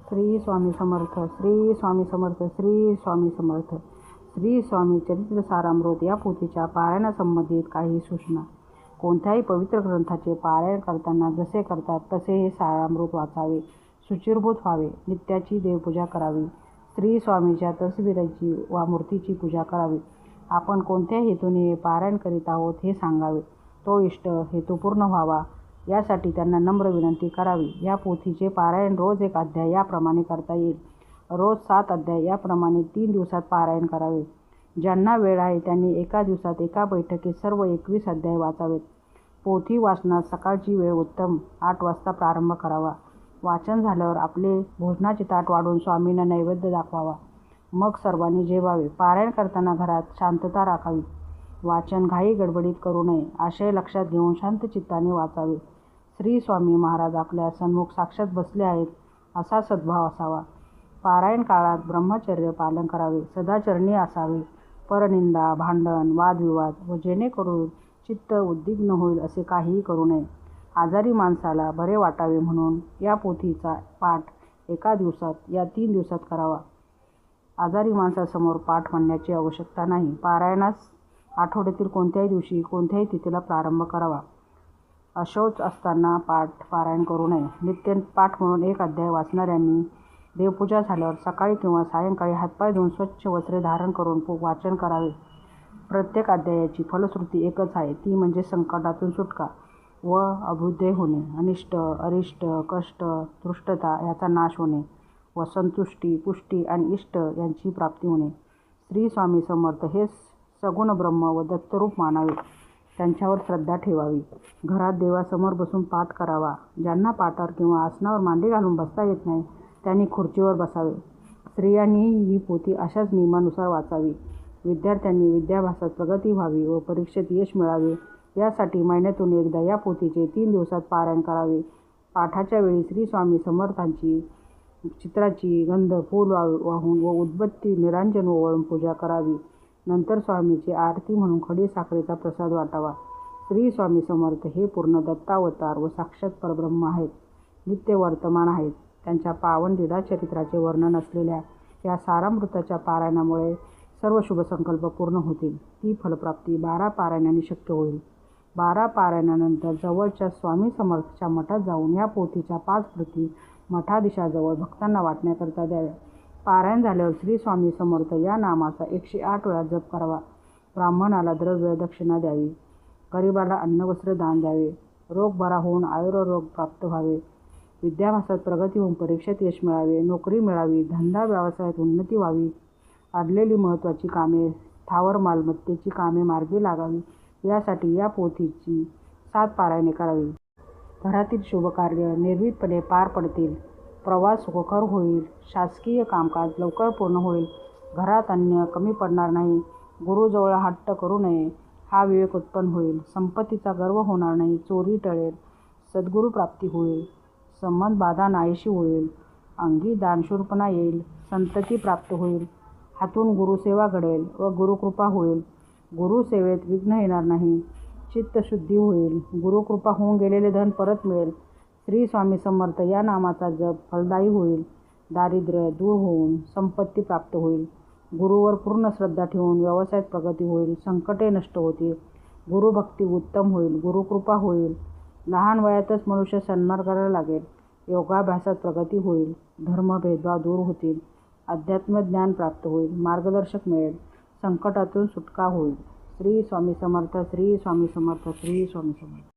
श्री स्वामी समर्थ. श्री स्वामी समर्थ. श्री स्वामी समर्थ. श्री स्वामी चरित्र सारामृत या पोथीच्या पारायणासंबंधित काही सूचना. कोणत्याही पवित्र ग्रंथाचे पारायण करताना जसे करतात तसे हे सारामृत वाचावे. शुचिर्भूत व्हावे. नित्याची देवपूजा करावी. श्री स्वामीच्या तसबिराची वा मूर्तीची पूजा करावी. आपण कोणत्या हेतूने हे पारायण करीत आहोत हे सांगावे. तो इष्ट हेतू पूर्ण व्हावा यासाठी त्यांना नम्र विनंती करावी. या पोथीचे पारायण रोज 1 अध्याय याप्रमाणे करता येईल. रोज 7 अध्याय याप्रमाणे 3 दिवसात पारायण करावे. ज्यांना वेळ आहे त्यांनी एका दिवसात एका बैठकीत सर्व 21 अध्याय वाचावेत. पोथी वाचनात सकाळची वेळ उत्तम. 8 वाजता प्रारंभ करावा. वाचन झाल्यावर आपले भोजनाचे ताट वाढून स्वामींना नैवेद्य दाखवावा. मग सर्वांनी जेवावे. पारायण करताना घरात शांतता राखावी. वाचन घाई गडबडीत करू नये. आशय लक्षात घेऊन शांत चित्ताने वाचावे. श्री स्वामी महाराज आपल्या सन्मुख साक्षात बसले आहेत असा सद्भाव असावा. पारायण काळात ब्रह्मचर्य पालन करावे. सदाचरणी असावे. परनिंदा, भांडण, वादविवाद व जेणेकरून चित्त उद्विग्न होईल असे काहीही करू नये. आजारी माणसाला बरे वाटावे म्हणून या पोथीचा पाठ एका दिवसात या 3 दिवसात करावा. आजारी माणसासमोर पाठ म्हणण्याची आवश्यकता नाही. पारायणास आठवड्यातील कोणत्याही दिवशी कोणत्याही तिथीला प्रारंभ करावा. अशौच असताना पारायण करू नये. नित्य पाठ म्हणून 1 अध्याय वाचणाऱ्यांनी देवपूजा झाल्यावर सकाळी किंवा सायंकाळी हातपाय धुवून स्वच्छ वस्त्रे धारण करून वाचन करावे. प्रत्येक अध्यायाची फलश्रुती एकच आहे, ती म्हणजे संकटातून सुटका व अभ्युदय होणे, अनिष्ट, अरिष्ट, कष्ट, तृष्टता याचा नाश होणे व संतुष्टी, पुष्टी आणि इष्ट यांची प्राप्ती होणे. श्री स्वामी समर्थ हे सगुण ब्रह्म व दत्तरूप मानावे. त्यांच्यावर श्रद्धा ठेवावी. घरात देवासमोर बसून पाठ करावा. ज्यांना पाटावर किंवा आसनावर मांडी घालून बसता येत नाही त्यांनी खुर्चीवर बसावे. स्त्रियांनीही ही पोथी अशाच नियमानुसार वाचावी. विद्यार्थ्यांनी विद्याभ्यासात प्रगती व्हावी व परीक्षेत यश मिळावे यासाठी महिन्यातून एकदा या पोथीचे 3 दिवसात पारायण करावे. पाठाच्या वेळी श्री स्वामी समर्थांची चित्राची गंध फूल वाहून व उदबत्ती निरांजन ओवाळून पूजा करावी. नंतर स्वामीची आरती म्हणून खडी साखरेचा प्रसाद वाटावा. श्री स्वामी समर्थ हे पूर्ण दत्तावतार व साक्षात परब्रह्म आहेत. नित्य वर्तमान आहेत. त्यांच्या पावन लीला चरित्राचे वर्णन असलेल्या या सारामृताच्या पारायणामुळे सर्व शुभ संकल्प पूर्ण होतील. ती फलप्राप्ती 12 पारायणांनी शक्य होईल. 12 पारायणानंतर जवळच्या स्वामी समर्थच्या मठात जाऊन या पोथीच्या 5 प्रती मठाधीशाजवळ भक्तांना वाटण्याकरता द्याव्या. पारायण झाल्यावर श्री स्वामी समर्थ या नामाचा 108 वेळा जप करावा. ब्राह्मणाला द्रव्य दक्षिणा द्यावी. गरिबाला अन्नवस्त्र दान द्यावे. रोग बरा होऊन आयुर्रोग प्राप्त व्हावे. विद्याभ्यासात प्रगती होऊन परीक्षेत यश मिळावे. नोकरी मिळावी. धंदा व्यवसायात उन्नती व्हावी. अडलेली महत्त्वाची कामे, स्थावर मालमत्तेची कामे मार्गी लागावी यासाठी या पोथीची 7 पारायणे करावी. घरातील शुभकार्य निर्भीतपणे पार पडतील. प्रवास सुखकर होईल. शासकीय कामकाज लवकर पूर्ण होईल. घरात अन्न कमी पडणार नाही. गुरुजवळ हट्ट करू नये. हा विवेक उत्पन्न होईल. संपत्तीचा गर्व होणार नाही. चोरी टळेल. सद्गुरू प्राप्ती होईल. संबंध बाधा नाहीशी होईल. अंगी दानशूरपणा येईल. संतती प्राप्त होईल. हातून गुरुसेवा घडेल व गुरुकृपा होईल. गुरुसेवेत विघ्न येणार नाही. चित्तशुद्धी होईल. गुरुकृपा होऊन गेलेले धन परत मिळेल. श्री स्वामी समर्थ या नामाचा जप फलदायी होईल. दारिद्र्य दूर होऊन संपत्ती प्राप्त होईल. गुरुवर पूर्ण श्रद्धा ठेवून व्यवसायात प्रगती होईल. संकटे नष्ट होतील. गुरुभक्ती उत्तम होईल. गुरुकृपा होईल. लहान वयातच मनुष्य सन्मार्गाला लागेल. योगाभ्यासात प्रगती होईल. धर्म भेदभाव दूर होतील. अध्यात्म ज्ञान प्राप्त होईल. मार्गदर्शक मिळेल. संकटातून सुटका होईल. श्री स्वामी समर्थ. श्री स्वामी समर्थ. श्री स्वामी समर्थ.